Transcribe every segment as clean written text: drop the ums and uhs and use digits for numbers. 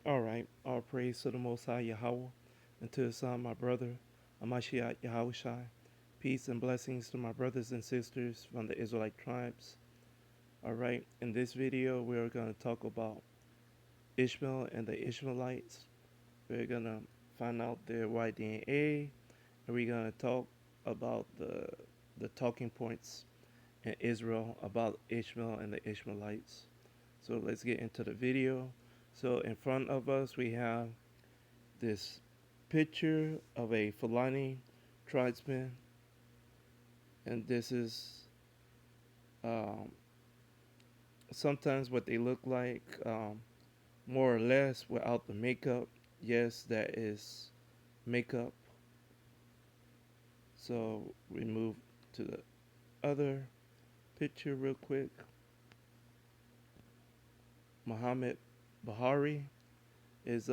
All right. All praise to the Most High Yahweh and to His Son, my brother, Amashiach Yahushai. Peace and blessings to my brothers and sisters from the Israelite tribes. All right. In this video, we're going to talk about Ishmael and the Ishmaelites. We're going to find out their Y-DNA, and we're going to talk about the talking points in Israel about Ishmael and the Ishmaelites. So let's get into the video. So in front of us, we have this picture of a Fulani tribesman, and this is um, sometimes what they look like, more or less without the makeup. Yes, that is makeup. So we move to the other picture real quick. Muhammad Bahari is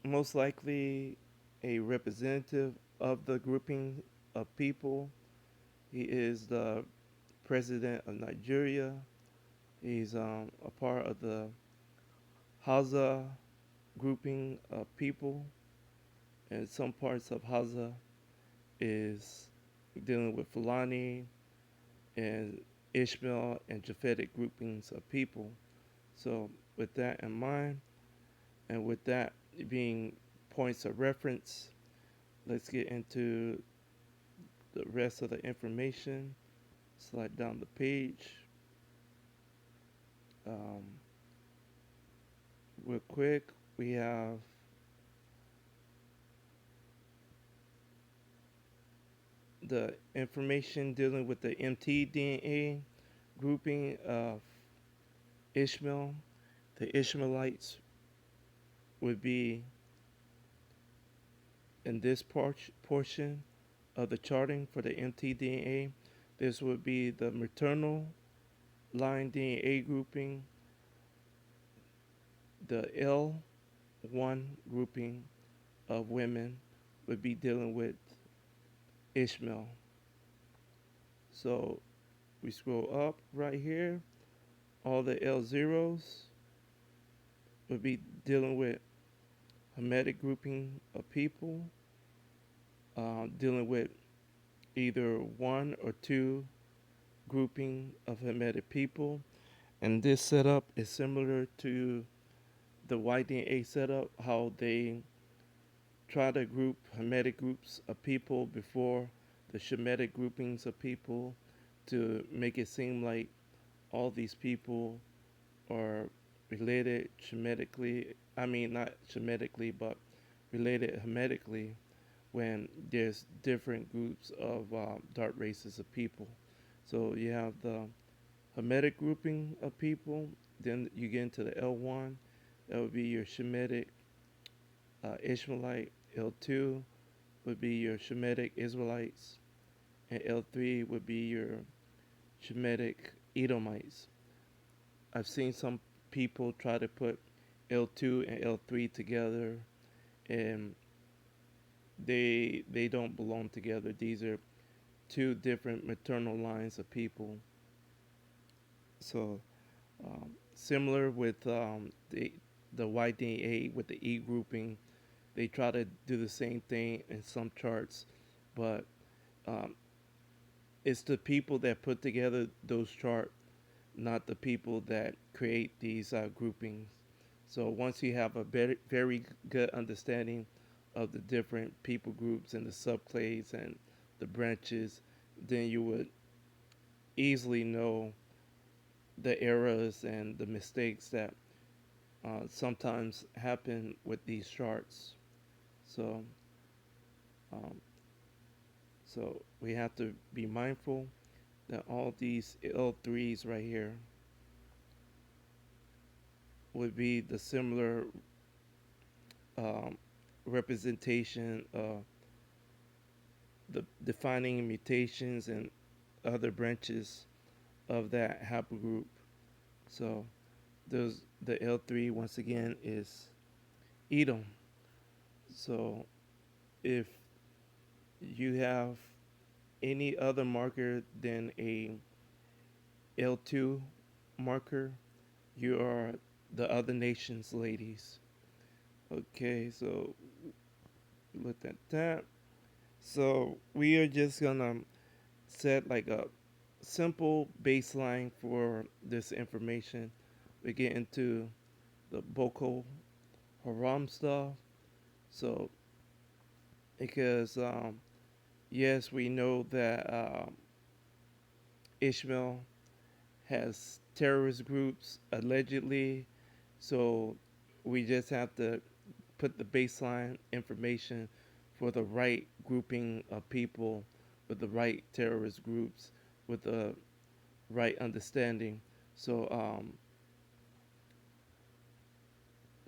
most likely a representative of the grouping of people. He is the president of Nigeria. He's a part of the Hausa grouping of people, and some parts of Hausa is dealing with Fulani and Ishmael and Japhetic groupings of people. So, with that in mind, and with that being points of reference, let's get into the rest of the information. Slide down the page. Um, Real quick, we have the information dealing with the mtDNA grouping of Ishmael. The Ishmaelites would be in this portion of the charting for the mtDNA. This would be the maternal line DNA grouping, the L1 grouping of women would be dealing with Ishmael. So we scroll up right here, all the L0s would be dealing with Hamitic grouping of people, dealing with either one or two grouping of Hamitic people. And this setup is similar to the Y-DNA setup, how they try to group Hamitic groups of people before the Shemitic groupings of people to make it seem like all these people are related Shemitically. I mean, not Shemitically, but related Hamitically when there's different groups of dark races of people. So you have the Hamitic grouping of people, then you get into the L1, that would be your Shemitic Ishmaelite. L2 would be your Shemitic Israelites, and L3 would be your Shemitic Edomites. I've seen some people try to put L2 and L3 together, and they don't belong together. These are two different maternal lines of people. So similar with the Y-DNA with the E grouping, they try to do the same thing in some charts, but um, it's the people that put together those charts, not the people that create these groupings. So once you have a very good understanding of the different people groups and the subclades and the branches, then you would easily know the errors and the mistakes that sometimes happen with these charts. So, um, so we have to be mindful that all these L3s right here would be the similar um, representation of the defining mutations and other branches of that haplogroup. So the L3 once again is Edom. So if you have any other marker than a L2 marker, you are the other nations ladies. Okay, so look at that. So we are just gonna set like a simple baseline for this information. We get into the Boko Haram stuff. So because yes, we know that Ishmael has terrorist groups allegedly. So we just have to put the baseline information for the right grouping of people with the right terrorist groups with the right understanding. So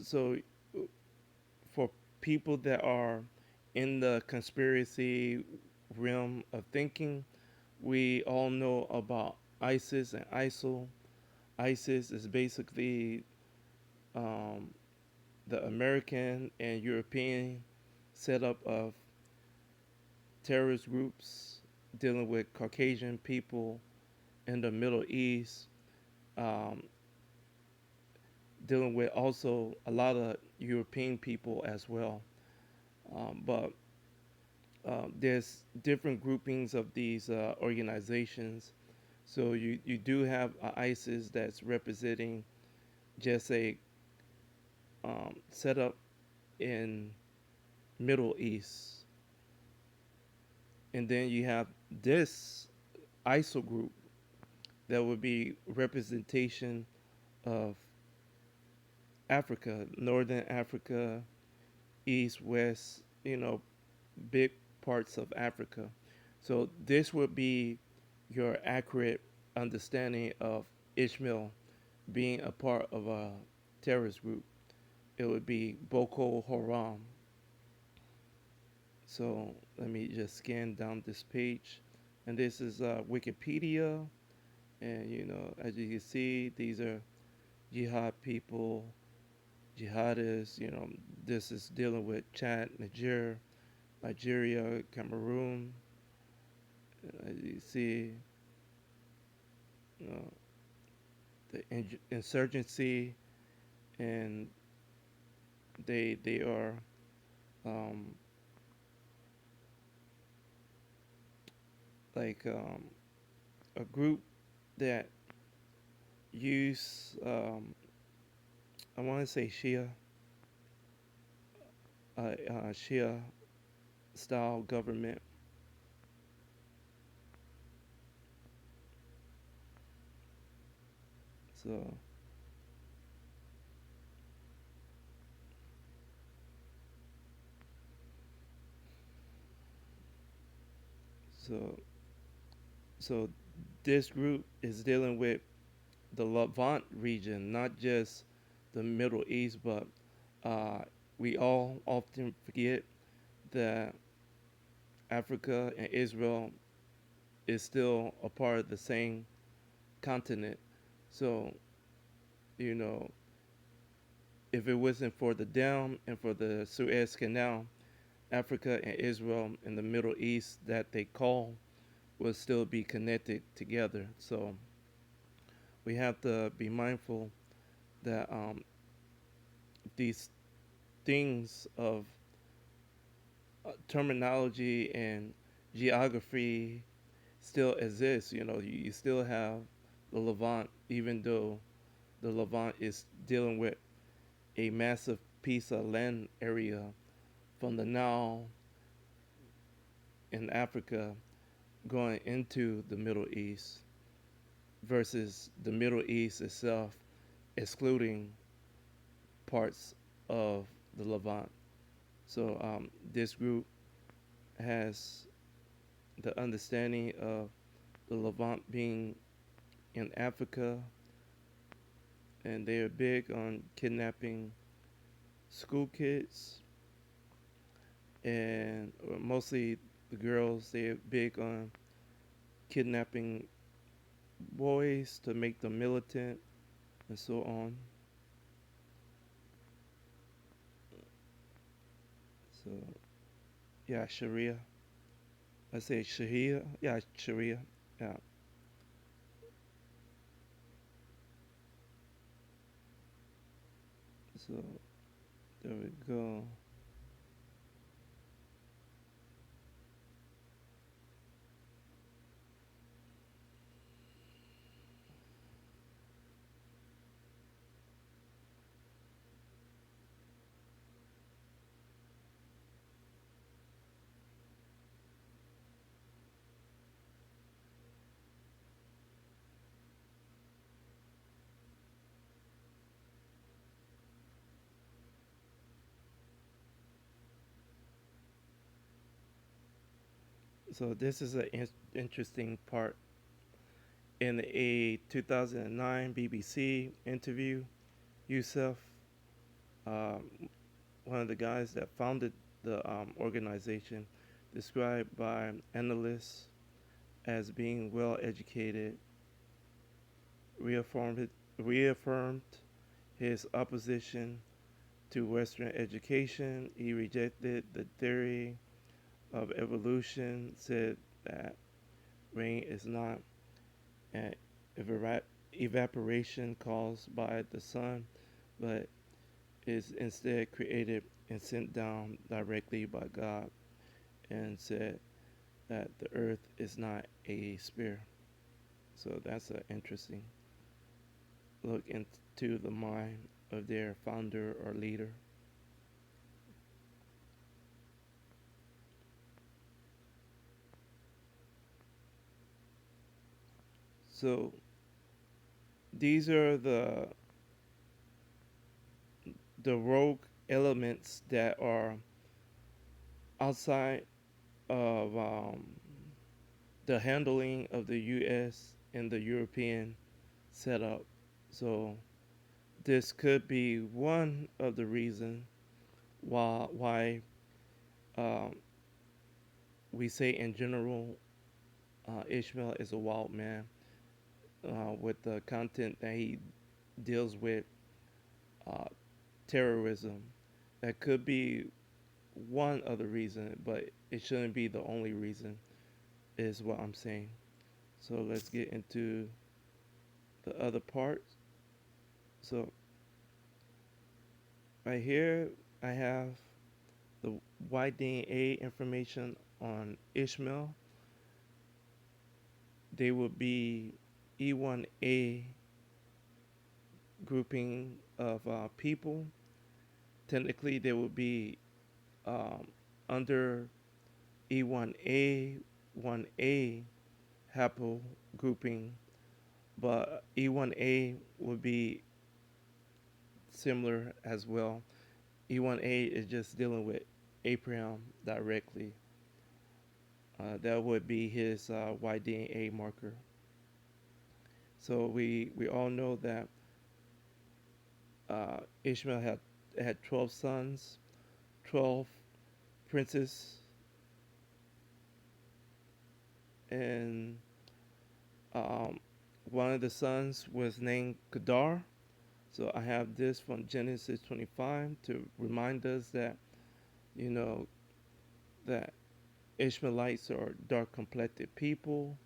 so for people that are in the conspiracy realm of thinking, we all know about ISIS and ISIL. ISIS is basically um, the American and European setup of terrorist groups dealing with Caucasian people in the Middle East, um, dealing with also a lot of European people as well. But there's different groupings of these organizations. So you do have ISIS that's representing just a setup in Middle East, and then you have this ISIL group that would be representation of Africa, Northern Africa, East, West, big parts of Africa. So this would be your accurate understanding of Ishmael being a part of a terrorist group. It would be Boko Haram. So let me just scan down this page. And this is Wikipedia. And, as you can see, these are jihad people, jihadists. This is dealing with Chad, Nigeria, Cameroon. As you see, you know, the insurgency, and they are um, like a group that use I want to say Shia style government. So so so this group is dealing with the Levant region, not just the Middle East, but uh, we all often forget that Africa and Israel is still a part of the same continent. So, you know, if it wasn't for the dam and for the Suez Canal, Africa and Israel and the Middle East that they call would still be connected together. So we have to be mindful that these things of terminology and geography still exist. You still have the Levant, even though the Levant is dealing with a massive piece of land area from the Nile in Africa going into the Middle East versus the Middle East itself excluding parts of the Levant. So this group has the understanding of the Levant being in Africa, and they are big on kidnapping school kids and mostly the girls. They're big on kidnapping boys to make them militant and so on. So yeah, Sharia. I say Sharia. Yeah, Sharia. Yeah. So there we go. So this is an interesting part in a 2009 BBC interview. Yusuf, um, one of the guys that founded the organization, described by analysts as being well educated, reaffirmed, reaffirmed his opposition to Western education. He rejected the theory of evolution, said that rain is not an evaporation caused by the sun, but is instead created and sent down directly by God, and said that the earth is not a sphere. So that's an interesting look into the mind of their founder or leader. So these are the rogue elements that are outside of the handling of the U.S. and the European setup. So this could be one of the reasons why um, we say in general Ishmael is a wild man with the content that he deals with uh, terrorism. That could be one other reason, but it shouldn't be the only reason, is what I'm saying. So let's get into the other parts. So right here, I have the Y-DNA information on Ishmael. They would be E1A grouping of people. Technically, they would be um, under E1A, 1A haplo grouping, but E1A would be similar as well. E1A is just dealing with Abraham directly. That would be his Y-DNA marker. So we all know that Ishmael had 12 sons, 12 princes, and um, one of the sons was named Kedar. So I have this from Genesis 25 to remind us that you know that Ishmaelites are dark complected people.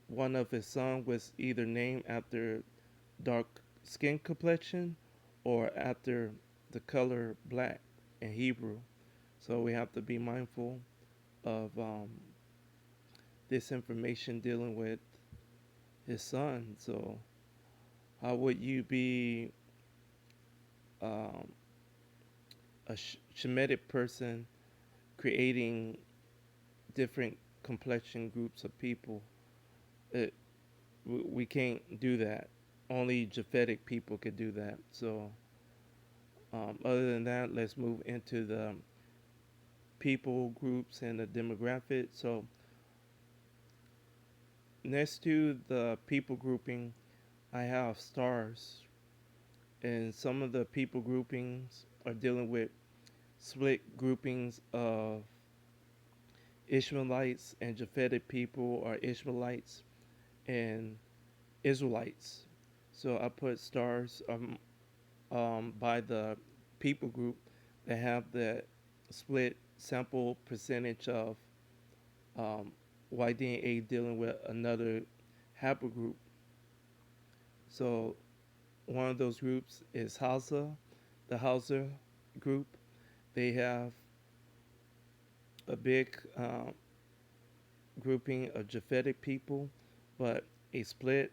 One of his sons was either named after dark skin complexion or after the color black in Hebrew. So we have to be mindful of this information dealing with his son. So how would you be um, a Shemitic person creating different complexion groups of people? It, we can't do that. Only Japhetic people could do that. So other than that, let's move into the people groups and the demographic. So next to the people grouping, I have stars, and some of the people groupings are dealing with split groupings of Ishmaelites and Japhetic people, or Ishmaelites and Israelites. So I put stars by the people group that have the split sample percentage of Y-DNA dealing with another haplogroup. So one of those groups is Hausa. the Hausa group. They have a big grouping of Japhetic people, but a split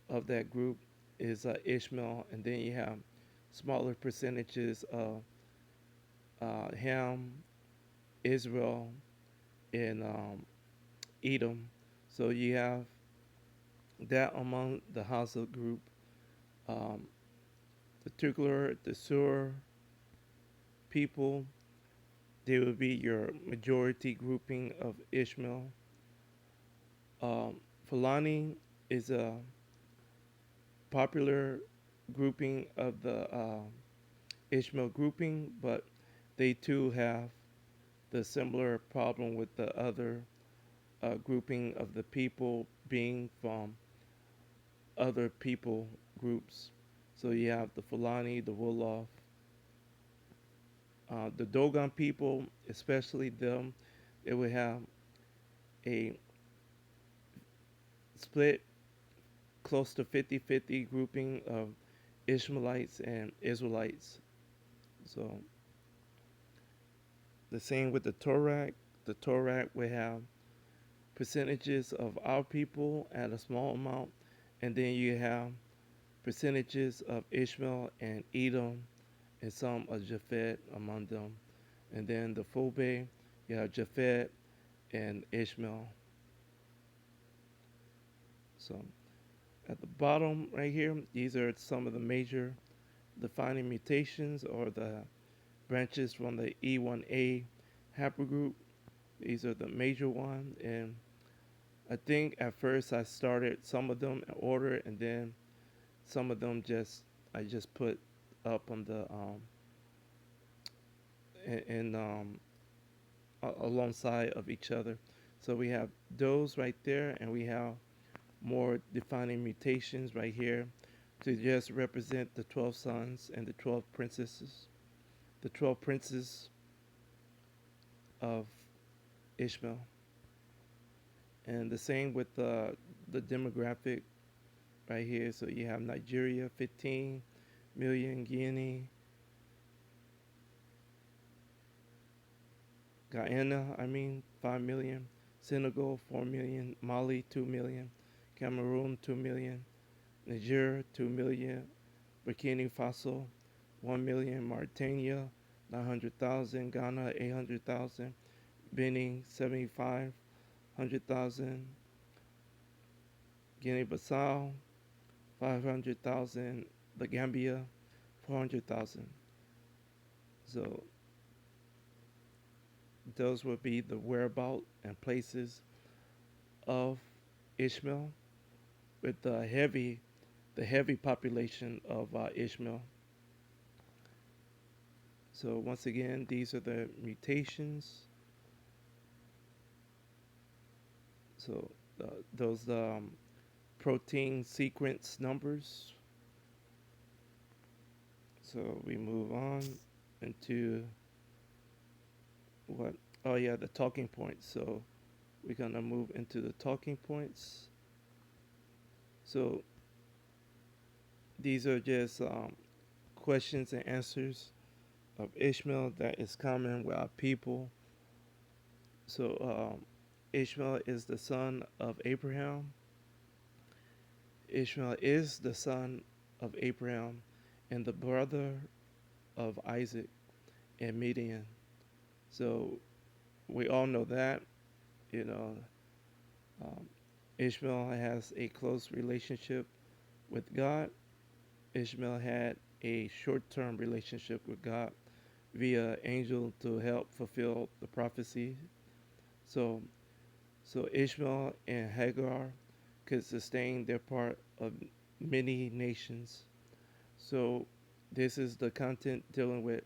of that group is Ishmael, and then you have smaller percentages of Ham, Israel, and Edom. So you have that among the Hausa group. Um, the Tugler, the Sur people, they would be your majority grouping of Ishmael. Fulani is a popular grouping of the Ishmael grouping, but they too have the similar problem with the other grouping of the people being from other people groups. So you have the Fulani, the Wolof, the Dogon people, especially them. It would have a split close to 50-50 grouping of Ishmaelites and Israelites. So the same with the Torak. The Torak would have percentages of our people at a small amount, and then you have percentages of Ishmael and Edom, and some of Japhet among them. And then the Phobe, you have Japhet and Ishmael. So at the bottom right here, these are some of the major defining mutations or the branches from the E1A haplogroup. These are the major ones, and I think at first I started some of them in order, and then some of them just I just put up on the in alongside of each other. So we have those right there, and we have more defining mutations right here to just represent the 12 sons and the 12 princesses, the 12 princes of Ishmael. And the same with the demographic right here. So you have Nigeria, 15 million, Guinea, Guyana, 5 million, Senegal, 4 million, Mali, 2 million, Cameroon, 2 million, Niger, 2 million, Burkina Faso, 1 million, Mauritania, 900,000, Ghana, 800,000, Benin, 7,500,000, Guinea-Bissau, 500,000, the Gambia, 400,000. So those would be the whereabouts and places of Ishmael, with the heavy population of Ishmael. So once again, these are the mutations. So those protein sequence numbers. So we move on into what? Oh yeah, the talking points. So we're gonna move into the talking points. So these are just questions and answers of Ishmael that is common with our people. So Ishmael is the son of Abraham. Ishmael is the son of Abraham and the brother of Isaac and Midian. So we all know that, you know, um, Ishmael has a close relationship with God. Ishmael had a short term relationship with God via angel to help fulfill the prophecy. So, so Ishmael and Hagar could sustain their part of many nations. So this is the content dealing with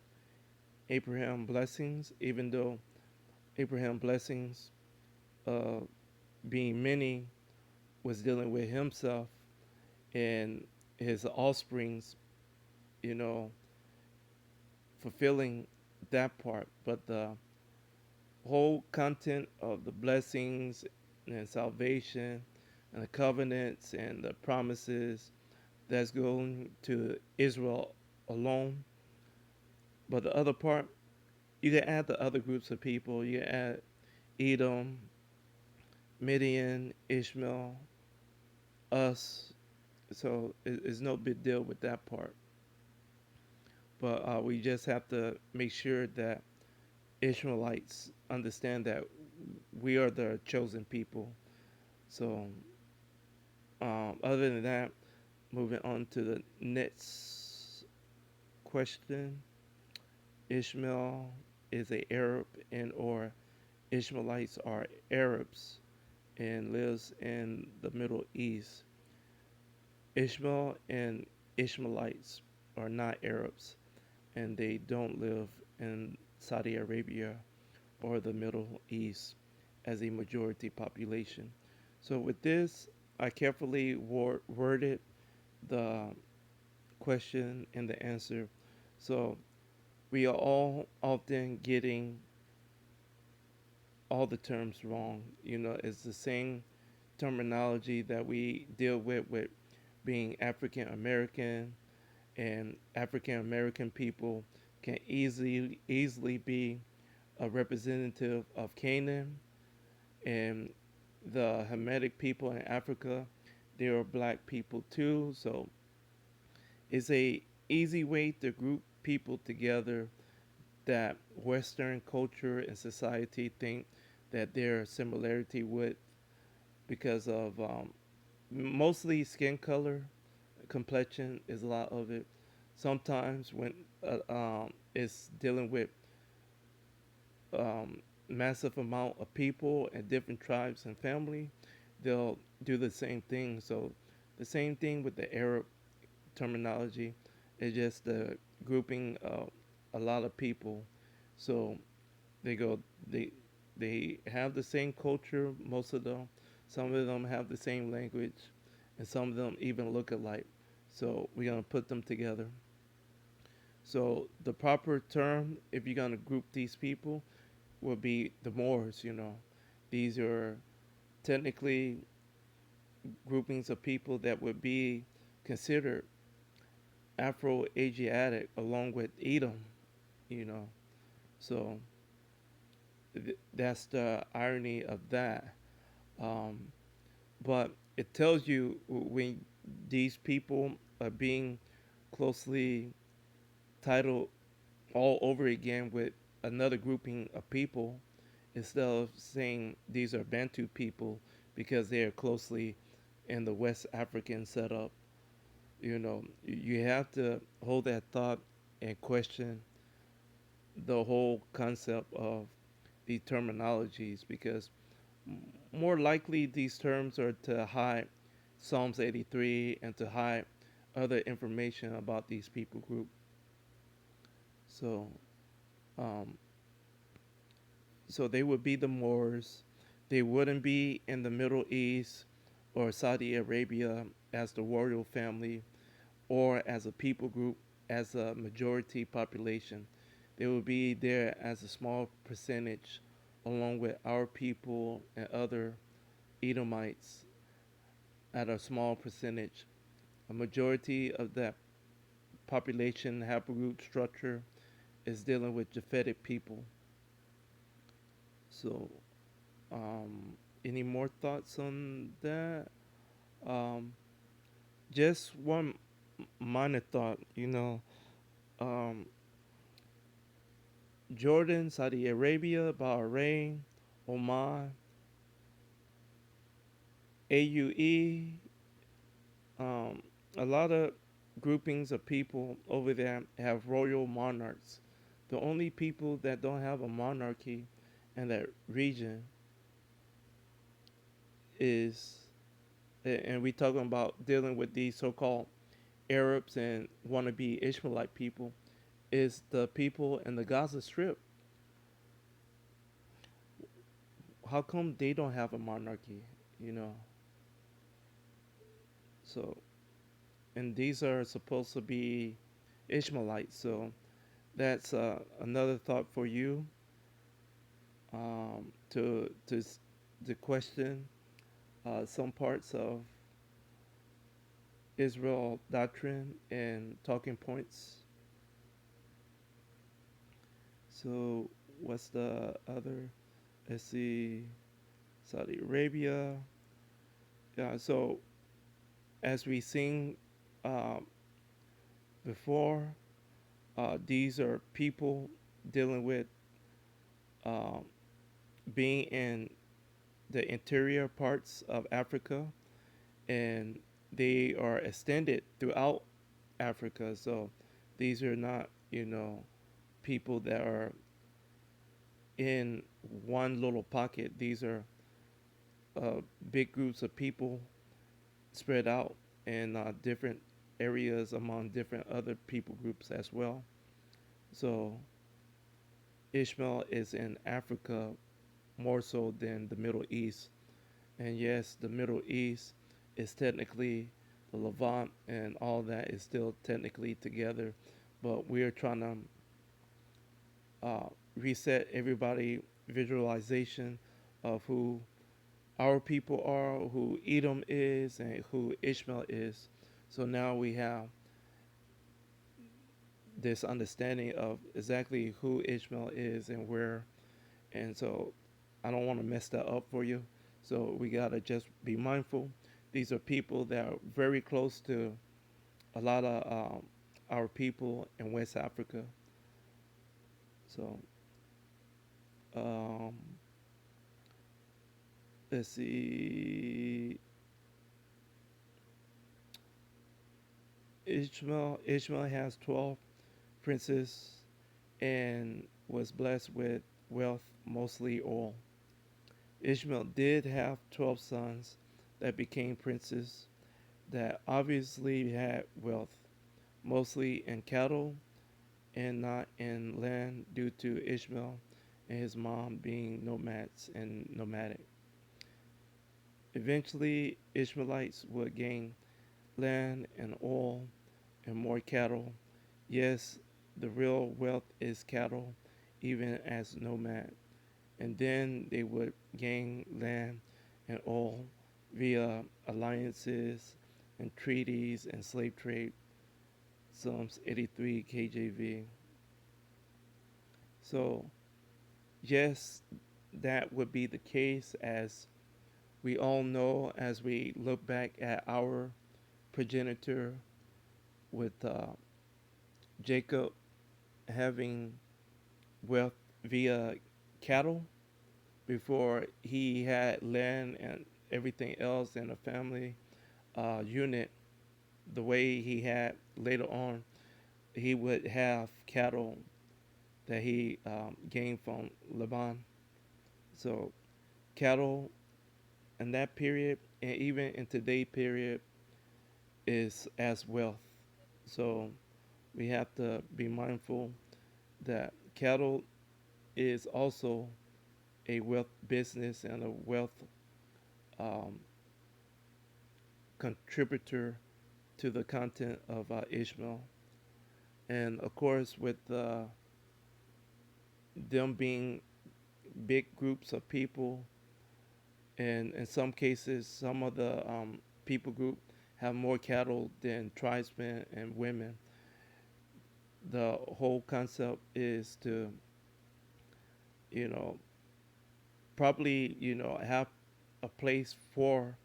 Abraham blessings, even though Abraham blessings uh, being many was dealing with himself and his offsprings, you know, fulfilling that part. But the whole content of the blessings and salvation and the covenants and the promises that's going to Israel alone, But the other part, you can add the other groups of people. You can add Edom, Midian, Ishmael, us. So it's no big deal with that part. But we just have to make sure that Ishmaelites understand that we are the chosen people. So, other than that, moving on to the next question. Ishmael is a Arab and or Ishmaelites are Arabs and lives in the Middle East. Ishmael and Ishmaelites are not Arabs and they don't live in Saudi Arabia or the Middle East as a majority population. So, with this, I carefully worded the question and the answer. So, we are all often getting all the terms wrong. You know, it's the same terminology that we deal with being African American, and African American people can easily be a representative of Canaan, and the Hamitic people in Africa, they are black people too. So it's a easy way to group people together that Western culture and society think that there are similarity with because of mostly skin color, complexion is a lot of it. Sometimes when it's dealing with massive amount of people and different tribes and family, they'll do the same thing. So the same thing with the Arab terminology is just the grouping of a lot of people. So they go they have the same culture, most of them. Some of them have the same language, and some of them even look alike. So we're gonna put them together. So the proper term, if you're gonna group these people, will be the Moors. You know, these are technically groupings of people that would be considered Afro-Asiatic along with Edom. You know, so that's the irony of that. Um, but it tells you when these people are being closely titled all over again with another grouping of people instead of saying these are Bantu people because they are closely in the West African setup. You know, you have to hold that thought and question the whole concept of the terminologies because more likely these terms are to hide Psalms 83 and to hide other information about these people group. So, um, so they would be the Moors. They wouldn't be in the Middle East or Saudi Arabia as the royal family or as a people group, as a majority population. They would be there as a small percentage along with our people and other Edomites at a small percentage. A majority of that population haplogroup structure is dealing with Japhetic people. So, any more thoughts on that? Um, just one minor thought. You know, um, Jordan, Saudi Arabia, Bahrain, Oman, AUE, um, a lot of groupings of people over there have royal monarchs. The only people that don't have a monarchy in that region is, and we talking about dealing with these so-called Arabs and wannabe Ishmaelite people, is the people in the Gaza Strip. How come they don't have a monarchy? You know, so and these are supposed to be Ishmaelites. So that's another thought for you to question some parts of Israel doctrine and talking points. So what's the other? Let's see, Saudi Arabia. Yeah. So as we seen um, before, these are people dealing with um, being in the interior parts of Africa, and they are extended throughout Africa. So these are not, people that are in one little pocket. These are big groups of people spread out in different areas among different other people groups as well. So Ishmael is in Africa more so than the Middle East. And yes, the Middle East is technically the Levant and all that is still technically together, but we're trying to uh, reset everybody visualization of who our people are, who Edom is, and who Ishmael is. So now we have this understanding of exactly who Ishmael is and where. And so I don't want to mess that up for you. So we got to just be mindful. These are people that are very close to a lot of our people in West Africa. So um, let's see. Ishmael has 12 princes and was blessed with wealth, mostly oil. Ishmael did have 12 sons that became princes that obviously had wealth, mostly in cattle and not in land due to Ishmael and his mom being nomads and nomadic. Eventually, Ishmaelites would gain land and oil and more cattle. Yes, the real wealth is cattle, even as nomad. And then they would gain land and oil via alliances and treaties and slave trade. Psalms 83 KJV. So, yes, that would be the case as we all know as we look back at our progenitor with Jacob having wealth via cattle before he had land and everything else in a family unit. The way he had later on, he would have cattle that he gained from Laban. So cattle in that period and even in today's period is as wealth. So we have to be mindful that cattle is also a wealth business and a wealth um, contributor to the content of Ishmael. And of course, with them being big groups of people, and in some cases, some of the people group have more cattle than tribesmen and women. The whole concept is to, you know, probably, have a place for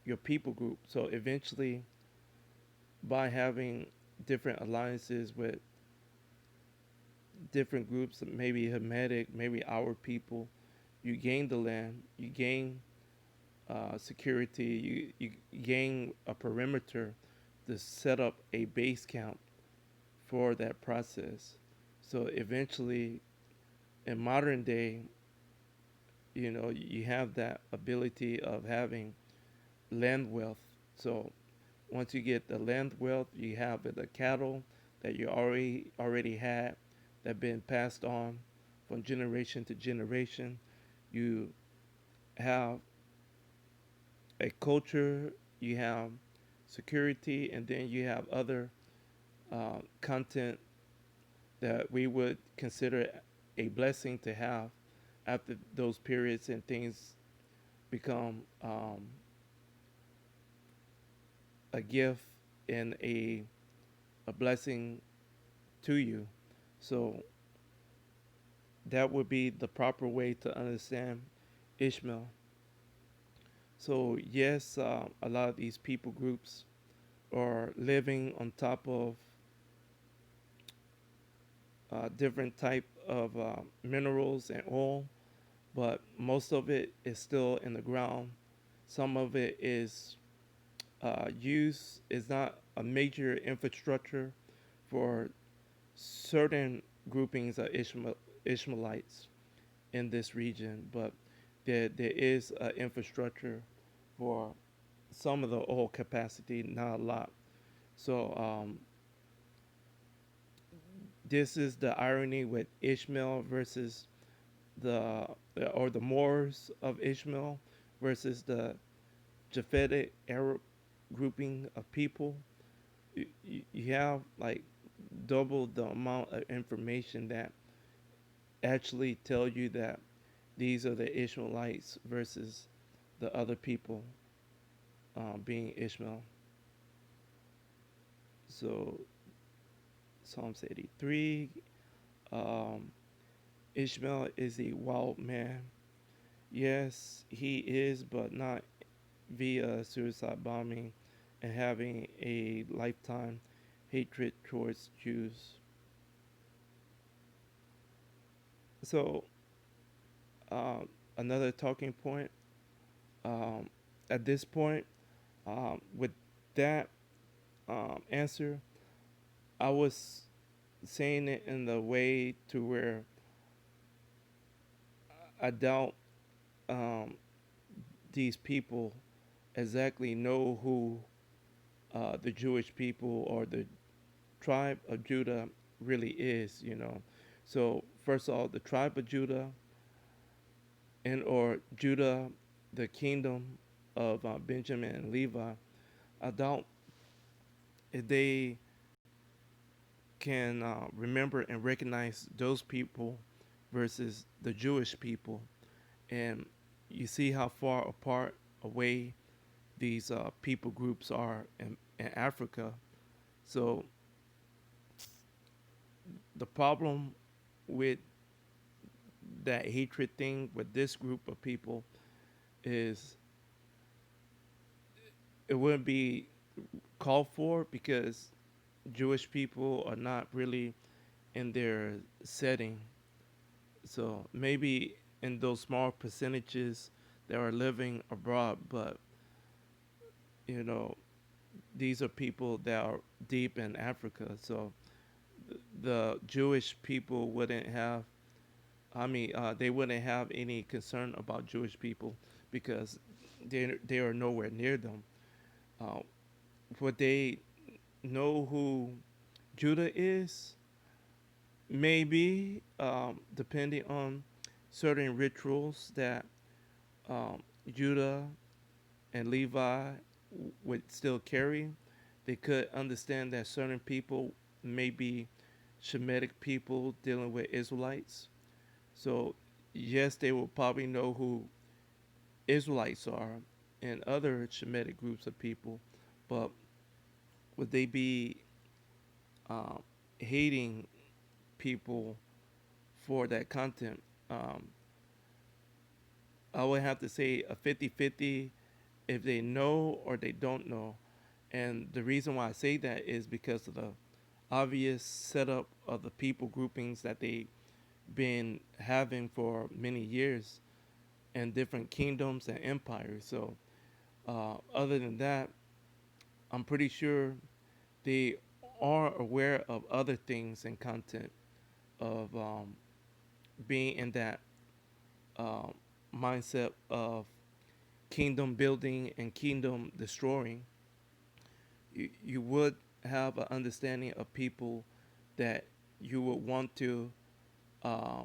your people group. So eventually, by having different alliances with different groups, maybe Hamitic, maybe our people, you gain the land, you gain security, you gain a perimeter to set up a base camp for that process. So eventually, in modern day, you have that ability of having land wealth. So once you get the land wealth, you have the cattle that you already had that been passed on from generation to generation. You have a culture, you have security, and then you have other content that we would consider a blessing to have after those periods and things become a gift and a blessing to you. So that would be the proper way to understand Ishmael. So yes, a lot of these people groups are living on top of different type of minerals and oil, but most of it is still in the ground. Some of it is used is not a major infrastructure for certain groupings of Ishmaelites in this region, but there is an infrastructure for some of the oil capacity, not a lot. So this is the irony with Ishmael versus the or the Moors of Ishmael versus the Japhetic Arab grouping of people. You have like double the amount of information that actually tell you that these are the Ishmaelites versus the other people being Ishmael. So Psalms 83, um, Ishmael is a wild man. Yes, he is, but not via suicide bombing and having a lifetime hatred towards Jews. So, uh, another talking point um, at this point, with that answer, I was saying it in the way to where I doubt um, these people exactly know who the Jewish people or the tribe of Judah really is, you know. So first of all, the tribe of Judah and or Judah, the kingdom of Benjamin and Levi, I doubt if they can remember and recognize those people versus the Jewish people. And you see how far apart away these people groups are in Africa. So the problem with that hatred thing with this group of people is it wouldn't be called for because Jewish people are not really in their setting. So maybe in those small percentages that are living abroad, but you know, these are people that are deep in Africa. So the Jewish people wouldn't have, they wouldn't have any concern about Jewish people because they are nowhere near them. Uh, would they know who Judah is? Maybe, depending on certain rituals that Judah and Levi would still carry, they could understand that certain people may be Shemitic people dealing with Israelites. So, yes, they will probably know who Israelites are and other Shemitic groups of people, but would they be um, hating people for that content? Um, I would have to say a 50-50 if they know or they don't know. And the reason why I say that is because of the obvious setup of the people groupings that they've been having for many years in different kingdoms and empires. So, other than that, I'm pretty sure they are aware of other things and content of being in that um, mindset of kingdom building and kingdom destroying. You would have an understanding of people that you would want to uh,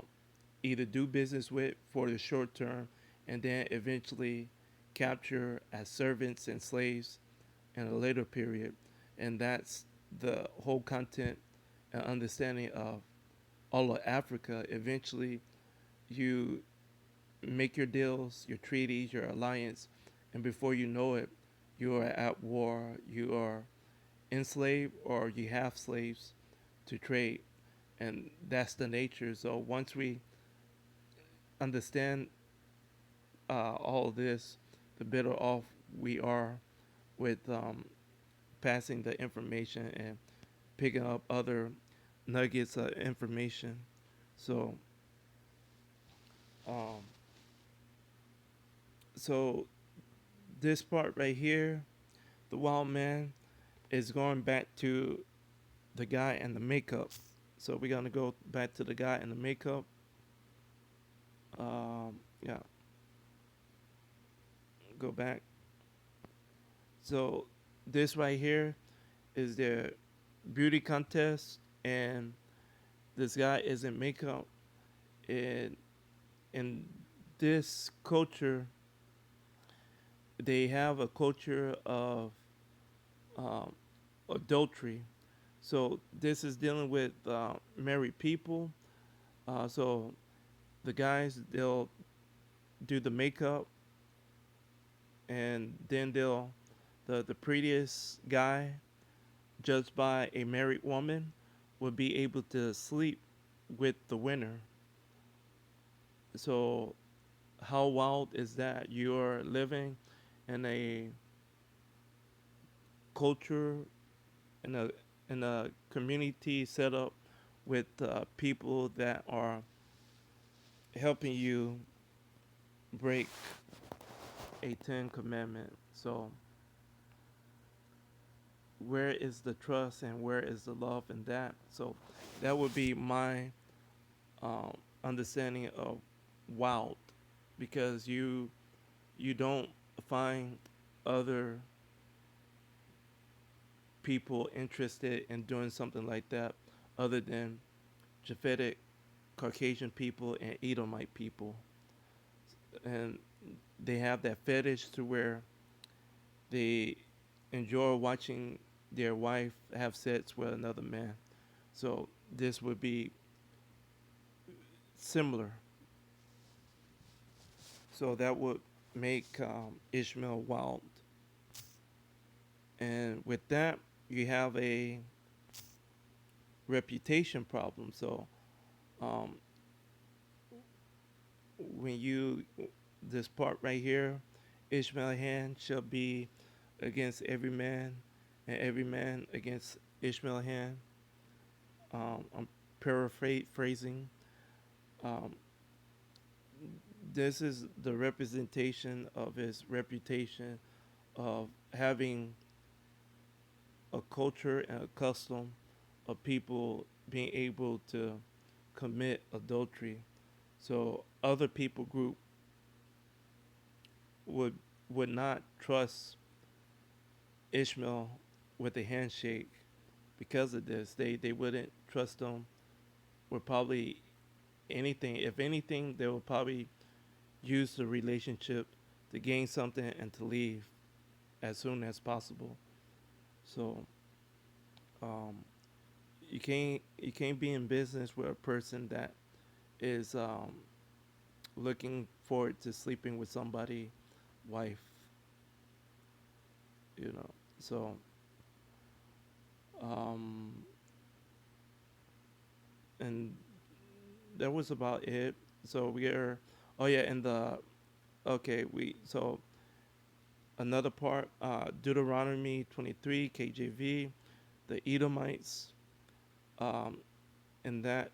either do business with for the short term and then eventually capture as servants and slaves in a later period. And that's the whole content and understanding of all of Africa. Eventually, you make your deals, your treaties, your alliance, and before you know it, you are at war. You are enslaved or you have slaves to trade, and that's the nature. So once we understand all of this, the better off we are with passing the information and picking up other nuggets of information. So, um, so this part right here, the wild man, is going back to the guy and the makeup. So we're gonna go back to the guy and the makeup. Yeah, go back. So this right here is their beauty contest, and this guy is in makeup. And in this culture, they have a culture of um, adultery. So this is dealing with married people. So the guys, they'll do the makeup, and then the prettiest guy, judged by a married woman, will be able to sleep with the winner. So how wild is that? You're living in a culture, in a community set up with people that are helping you break a Ten Commandment. So where is the trust and where is the love in that? So that would be my understanding of wild, because you don't find other people interested in doing something like that other than Japhetic Caucasian people and Edomite people, and they have that fetish to where they enjoy watching their wife have sex with another man. So this would be similar. So that would make Ishmael wild. And with that, you have a reputation problem. So um, when you, this part right here, Ishmael hand shall be against every man, and every man against Ishmael hand. I'm paraphrasing. Um, this is the representation of his reputation of having a culture and a custom of people being able to commit adultery. So other people group would would not trust Ishmael with a handshake because of this. They wouldn't trust them with probably anything. If anything, they will probably use the relationship to gain something and to leave as soon as possible. So um, you can't be in business with a person that is looking forward to sleeping with somebody wife, you know. So um, and that was about it. So we are, oh yeah, and the okay, we so another part, Deuteronomy 23 KJV, the Edomites, um, in that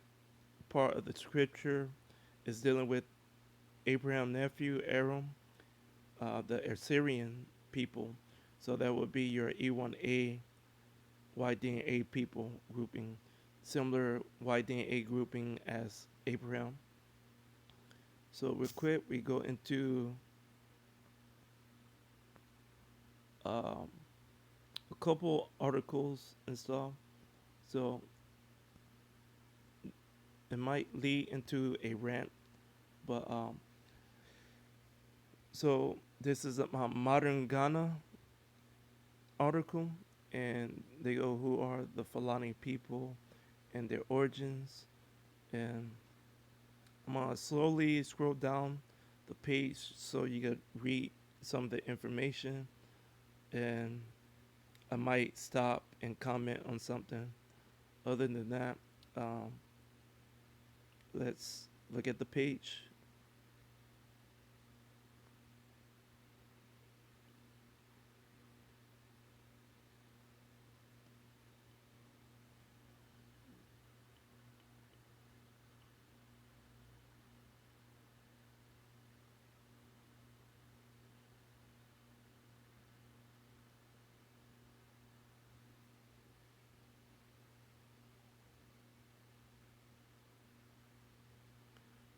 part of the scripture is dealing with Abraham's nephew Aram, the Assyrian people. So that would be your E1A Y-DNA people grouping, similar Y-DNA grouping as Abraham. So real quick, we go into um, a couple articles and stuff. So it might lead into a rant, but so this is a modern Ghana article, and they go who are the Fulani people and their origins, and I'm gonna slowly scroll down the page so you could read some of the information, and I might stop and comment on something. Other than that, um, let's look at the page.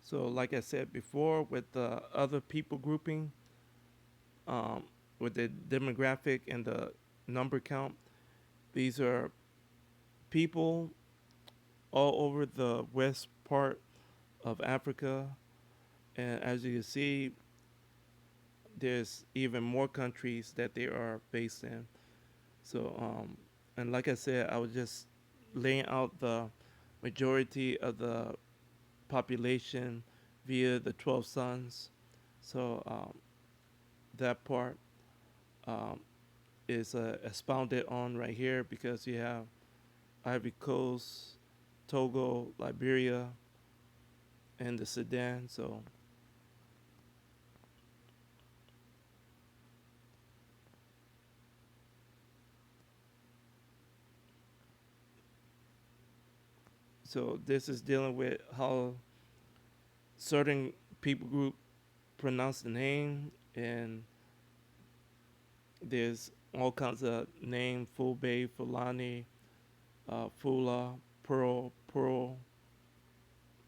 So, like I said before, with the other people grouping, um, with the demographic and the number count, these are people all over the west part of Africa. And as you can see, there's even more countries that they are based in. So, and like I said, I was just laying out the majority of the population via the 12 sons. So, that part um, is expounded on right here because you have Ivory Coast, Togo, Liberia, and the Sudan. So this is dealing with how certain people group pronounce the name, and there's all kinds of name: Fulbe, Fulani, Fula, Pearl,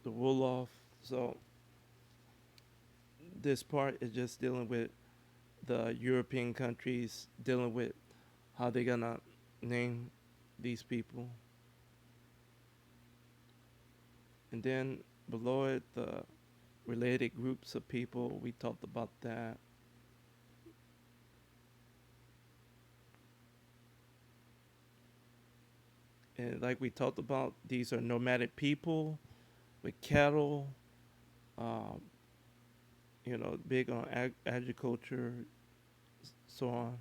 the Wolof. So this part is just dealing with the European countries dealing with how they're gonna name these people, and then below it the related groups of people. We talked about that. And like we talked about, these are nomadic people with cattle, um, big on agriculture, so on.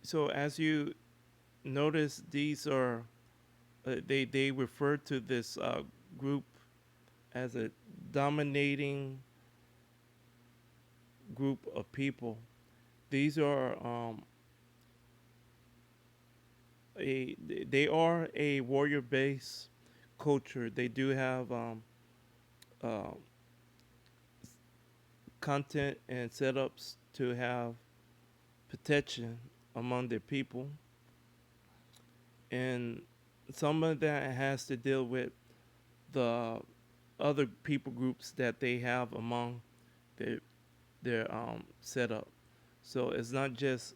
So as you notice, these are they refer to this group as a dominating group of people. These are a they are a warrior based culture. They do have uh, content and setups to have protection among their people, and some of that has to deal with the other people groups that they have among their setup. So it's not just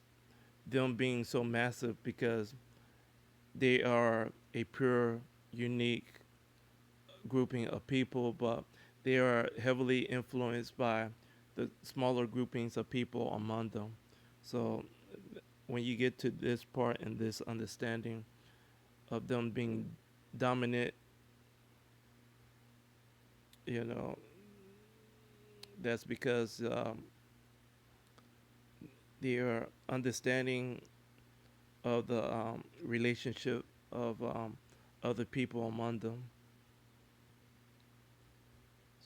them being so massive because they are a pure, unique grouping of people, but they are heavily influenced by the smaller groupings of people among them. So when you get to this part and this understanding of them being dominant, you know, that's because they are understanding of the relationship of other people among them.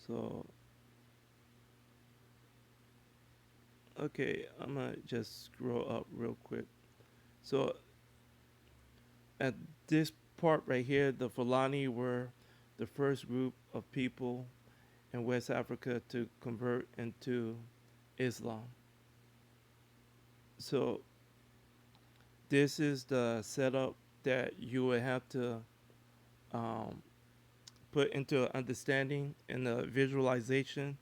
So, okay, I'm gonna just scroll up real quick. So, at this part right here, the Fulani were the first group of people in West Africa to convert into Islam. So, this is the setup that you would have to um, put into understanding in the visualization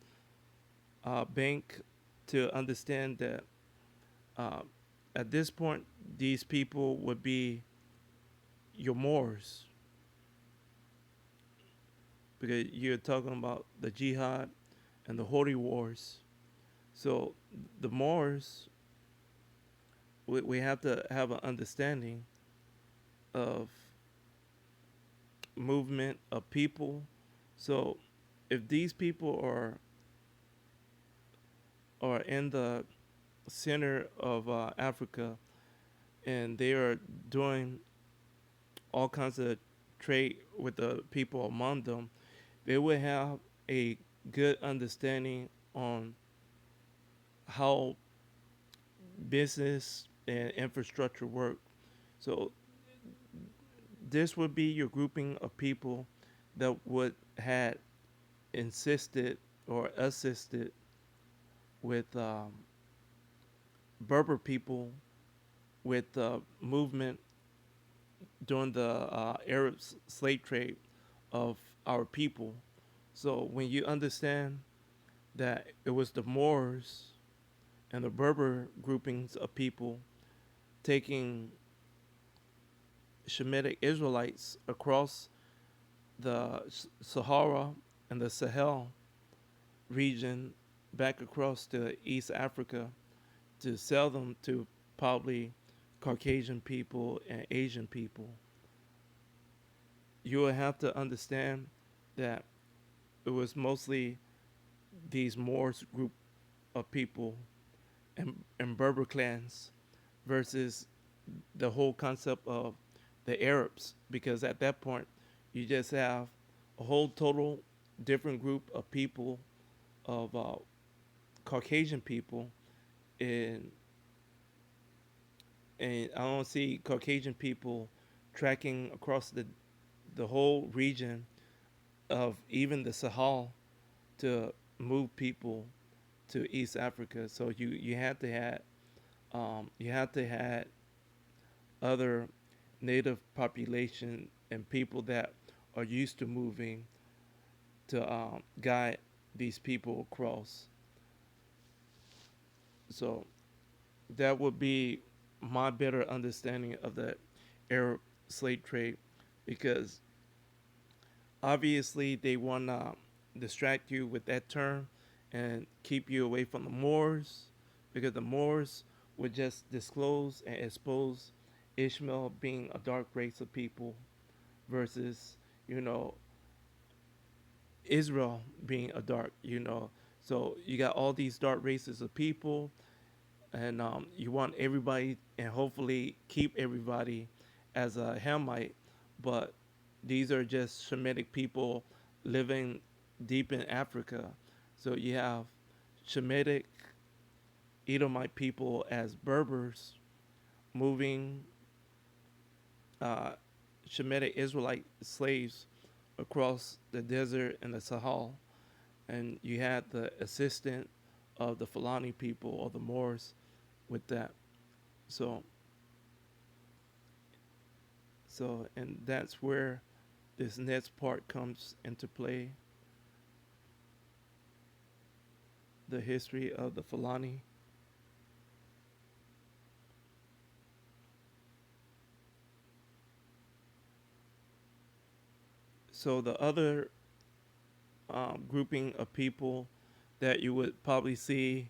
bank to understand that uh, at this point, these people would be your Moors because you're talking about the jihad and the holy wars. So the Moors, we have to have an understanding of movement of people. So if these people are in the center of Africa and they are doing all kinds of trade with the people among them, they would have a good understanding on how business and infrastructure work. So this would be your grouping of people that would had insisted or assisted with Berber people with movement during the Arab slave trade of our people. So when you understand that it was the Moors and the Berber groupings of people taking Shemitic Israelites across the Sahara and the Sahel region back across to East Africa to sell them to probably Caucasian people and Asian people. You will have to understand that it was mostly these Moors group of people and Berber clans versus the whole concept of the Arabs, because at that point you just have a whole total different group of people of Caucasian people, and I don't see Caucasian people tracking across the whole region of even the Sahel to move people to East Africa. So you had to have other native population and people that are used to moving to guide these people across. So that would be my better understanding of the Arab slave trade, because obviously they want to distract you with that term and keep you away from the Moors, because the Moors would just disclose and expose Ishmael being a dark race of people versus, you know, Israel being a dark, So you got all these dark races of people, and you want everybody and hopefully keep everybody as a Hamite, but these are just Shemitic people living deep in Africa. So you have Shemitic Edomite people as Berbers moving uh, Shemitic Israelite slaves across the desert and the Sahel, and you had the assistant of the Fulani people or the Moors with that. So, and that's where this next part comes into play: the history of the Fulani. So the other grouping of people that you would probably see,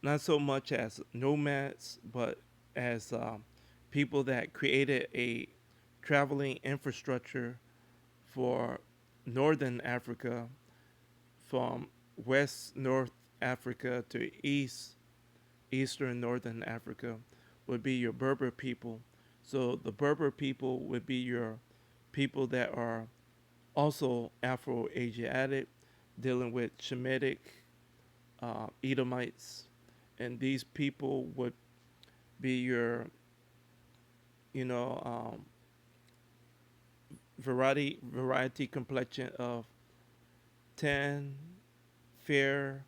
not so much as nomads, but as people that created a traveling infrastructure for northern Africa, from west North Africa to eastern northern Africa, would be your Berber people. So the Berber people would be your people that are also Afro-Asiatic, dealing with Shemitic, Edomites, and these people would be your, you know, variety complexion of tan, fair,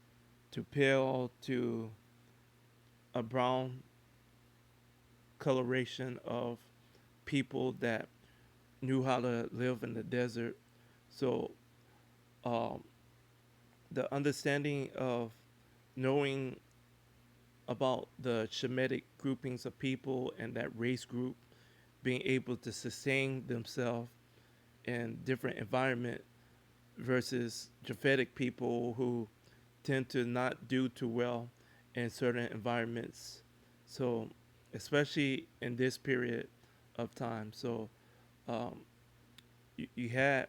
to pale to a brown coloration of people that knew how to live in the desert. So um, the understanding of knowing about the Shemitic groupings of people and that race group being able to sustain themselves in different environment versus Japhetic people who tend to not do too well in certain environments. So, especially in this period of time. So, um, you had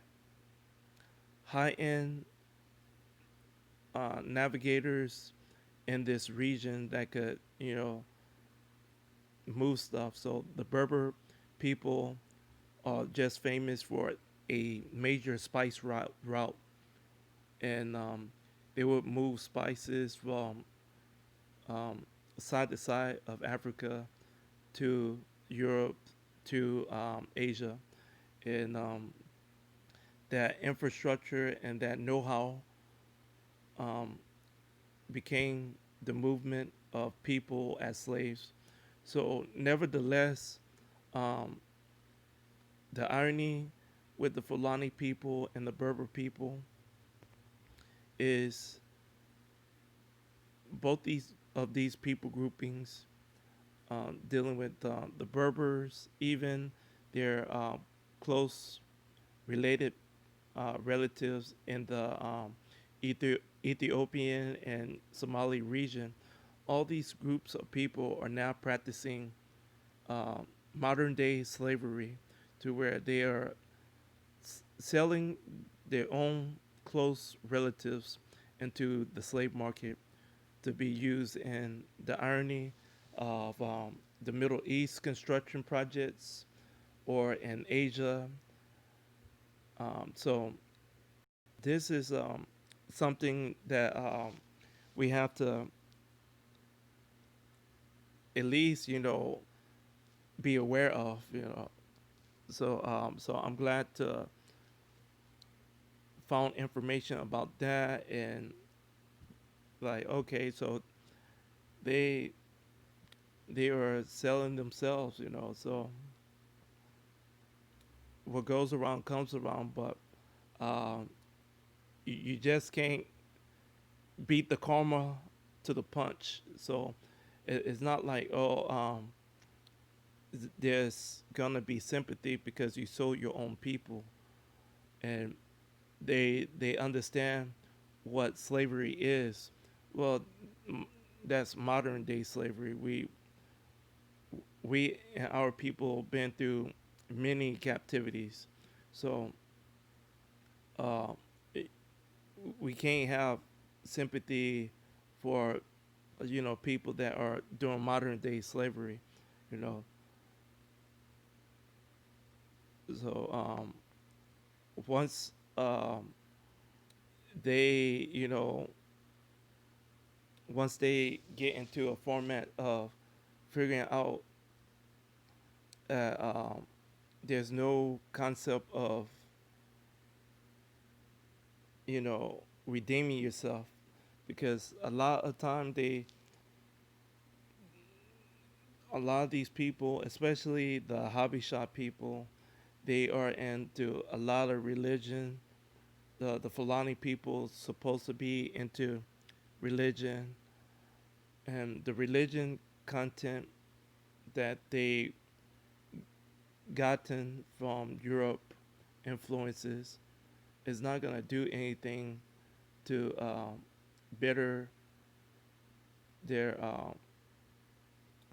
high end navigators in this region that could, move stuff. So, the Berber people just famous for a major spice route, and they would move spices from um, side to side of Africa to Europe to Asia, and that infrastructure and that know-how um, became the movement of people as slaves. So, nevertheless, um, the irony with the Fulani people and the Berber people is both these people groupings dealing with the Berbers, even their close related relatives in the Ethiopian and Somali region. All these groups of people are now practicing uh, modern day slavery, to where they are selling their own close relatives into the slave market to be used in the irony of the Middle East construction projects or in Asia. So this is something that we have to at least be aware of. So I'm glad to found information about that, and like, okay, so they they are selling themselves. So what goes around comes around, but um, you just can't beat the karma to the punch. So it's not like, oh, there's gonna be sympathy because you sold your own people, and they understand what slavery is. Well, that's modern day slavery. We and our people been through many captivities, so uh, it, we can't have sympathy for people that are doing modern day slavery. You know, so once they once they get into a format of figuring out that there's no concept of redeeming yourself, because a lot of these people, especially the hobby shop people, they are into a lot of religion. The Fulani people supposed to be into religion, and the religion content that they gotten from Europe influences is not gonna do anything to better their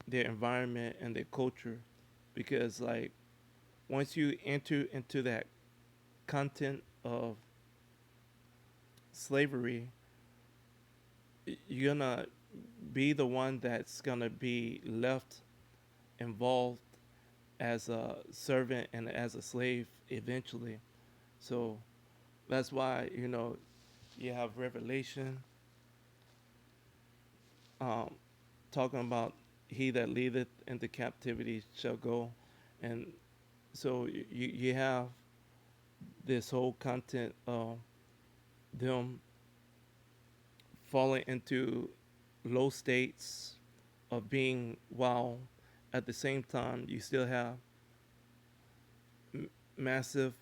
their environment and their culture, because like once you enter into that content of slavery, you're gonna be the one that's gonna be left involved as a servant and as a slave eventually. So that's why you have Revelation um, talking about he that leadeth into captivity shall go, and so you have this whole content of them falling into low states of being, while at the same time you still have massive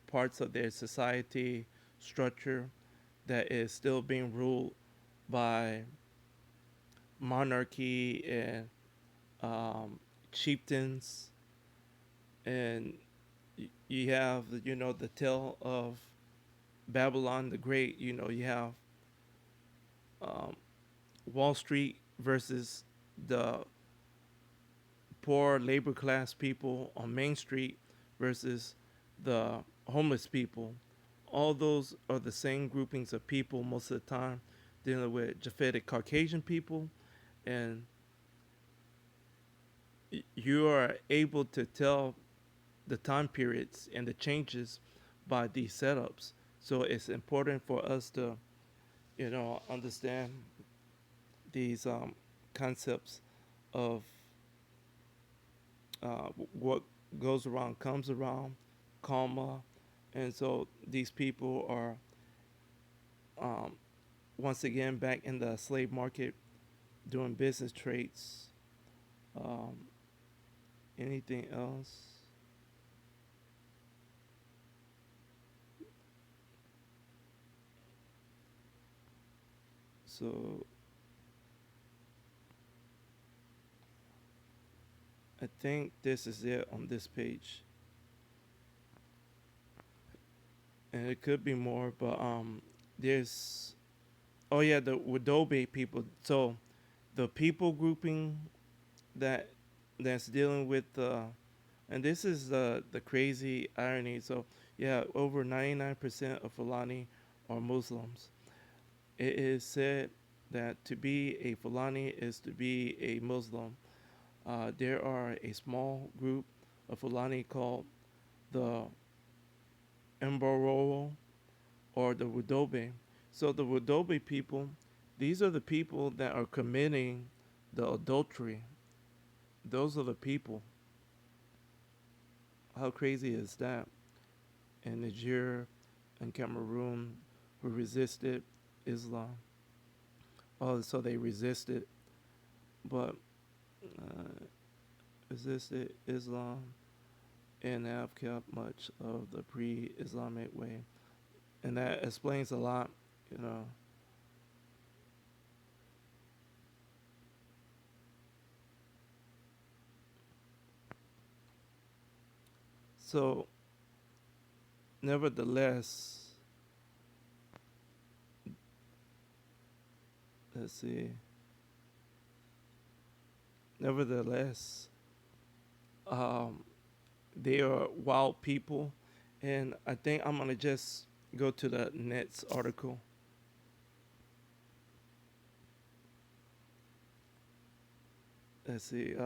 parts of their society structure that is still being ruled by monarchy and chieftains, and you have the tale of Babylon the Great. You have um, Wall Street versus the poor labor class people on Main Street versus the homeless people. All those are the same groupings of people most of the time, dealing with Japhetic Caucasian people, and you are able to tell the time periods and the changes by these setups. So it's important for us to, understand these concepts of what goes around comes around, karma, and so these people are um, once again back in the slave market doing business trades. Um, Anything else? So I think this is it on this page, and it could be more, but there's oh yeah, the Wadobe people. So the people grouping that that's dealing with and this is the crazy irony. So yeah, over 99% of Fulani are Muslims. It is said that to be a Fulani is to be a Muslim. There are a small group of Fulani called the Mbororo or the Wudobe. So the Wudobe people, these are the people that are committing the adultery. Those are the people. How crazy is that? In Niger and Cameroon, who resisted Islam. Oh, so they resisted, but uh, resisted Islam and have kept much of the pre-Islamic way, and that explains a lot, you know. So, nevertheless, let's see. Nevertheless, um, they are wild people, and I think I'm gonna just go to the next article. Let's see.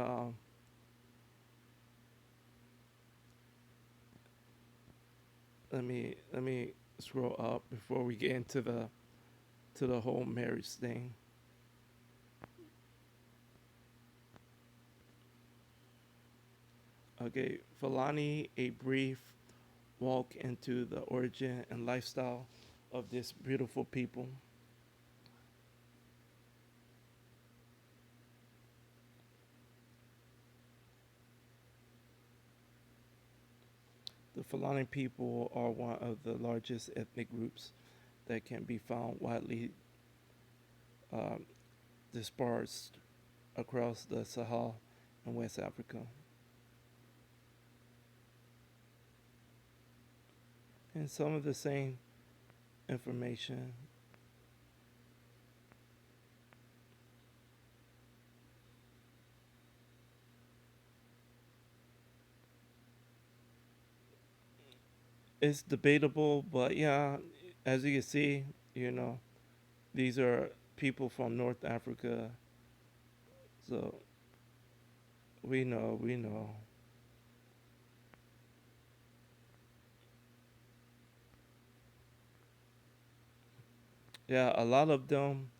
Let me scroll up before we get into the whole marriage thing. Okay, Fulani, a brief walk into the origin and lifestyle of this beautiful people. The Fulani people are one of the largest ethnic groups that can be found widely um, dispersed across the Sahel and West Africa. And some of the same information is debatable, but yeah, as you can see, you know, these are people from North Africa, so we know. Yeah, a lot of them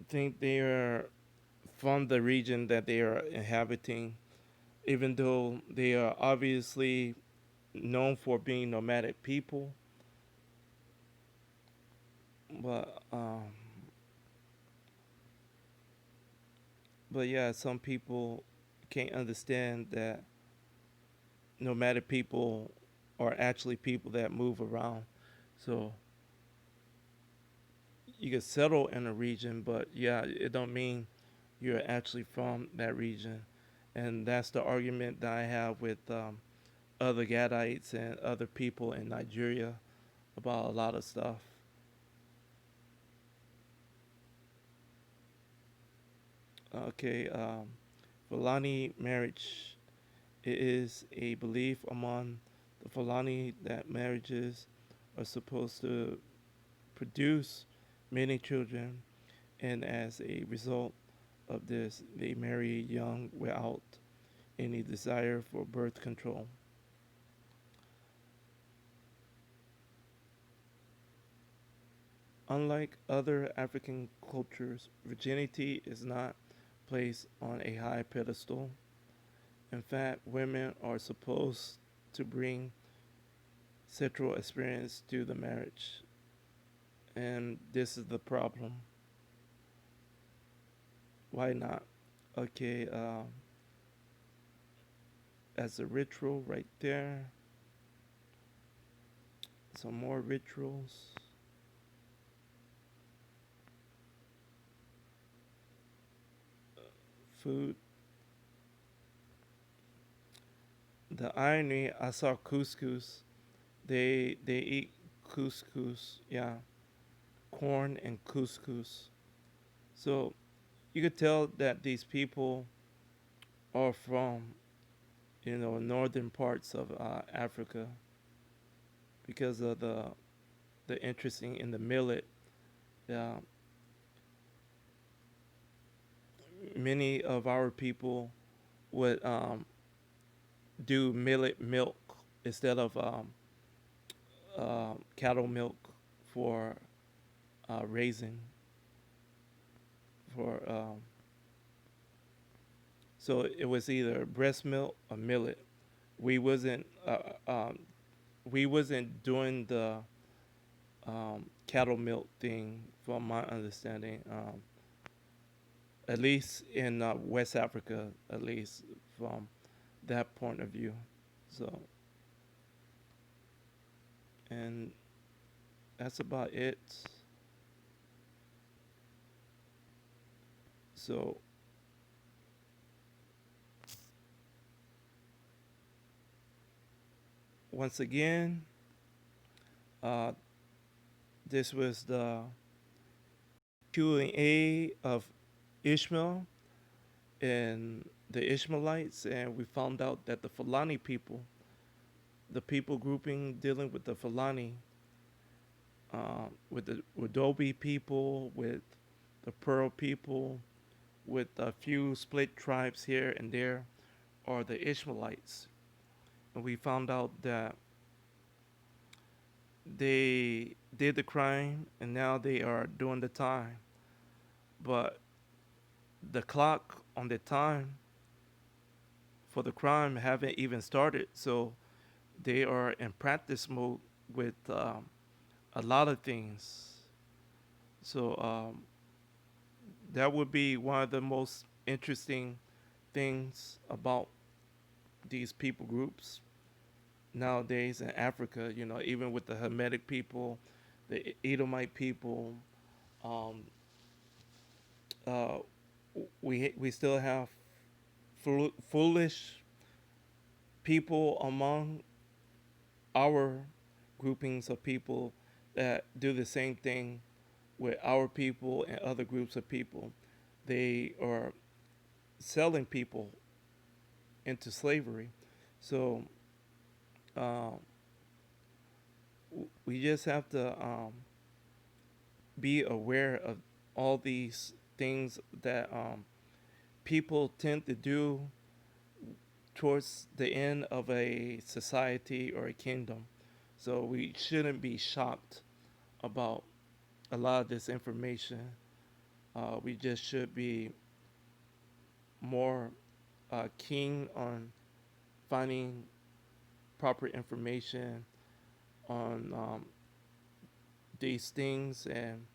think they are from the region that they are inhabiting, even though they are obviously known for being nomadic people. But yeah, some people can't understand that nomadic people are actually people that move around. So you can settle in a region, but yeah, it don't mean you're actually from that region. And that's the argument that I have with other Gadites and other people in Nigeria about a lot of stuff. Okay, Fulani marriage. It is a belief among the Fulani that marriages are supposed to produce many children, and as a result of this, they marry young without any desire for birth control. Unlike other African cultures, virginity is not placed on a high pedestal. In fact, women are supposed to bring sexual experience to the marriage. And this is the problem. Why not? Okay, as a ritual right there, some more rituals. Food. The irony, I saw couscous. They eat couscous, yeah, corn and couscous. So you could tell that these people are from northern parts of Africa because of the interesting in the millet. Yeah, many of our people would do millet milk instead of cattle milk for raising for so it was either breast milk or millet. We wasn't we wasn't doing the cattle milk thing, from my understanding. At least in West Africa, at least from that point of view. So, and that's about it. So, once again, uh, this was the Q and A of Ishmael and the Ishmaelites, and we found out that the Fulani people, the people grouping dealing with the Fulani, with the Wadobe people, with the Pearl people, with a few split tribes here and there, are the Ishmaelites. And we found out that they did the crime and now they are doing the time. But the clock on the time for the crime haven't even started. So they are in practice mode with a lot of things. So that would be one of the most interesting things about these people groups nowadays in Africa. Even with the Hamitic people, the Edomite people, um, uh, we still have foolish people among our groupings of people that do the same thing with our people and other groups of people. They are selling people into slavery. So um, we just have to be aware of all these things that people tend to do towards the end of a society or a kingdom. So we shouldn't be shocked about a lot of this information. We just should be more keen on finding proper information on these things, and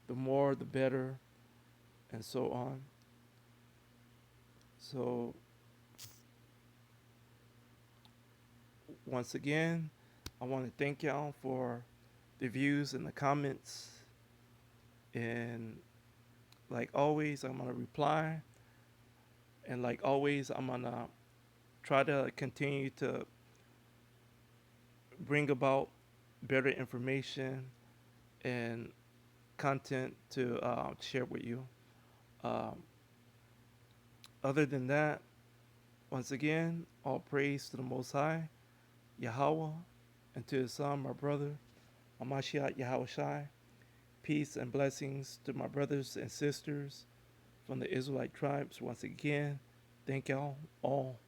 the more the better, and so on. So, once again, I want to thank y'all for the views and the comments. And like always, I'm going to reply. And like always, I'm going to try to continue to bring about better information and content to share with you. Um, Other than that, once again, all praise to the Most High, Yahweh, and to His Son, my brother, Amashiach Yahweh Shai. Peace and blessings to my brothers and sisters from the Israelite tribes. Once again, thank y'all all.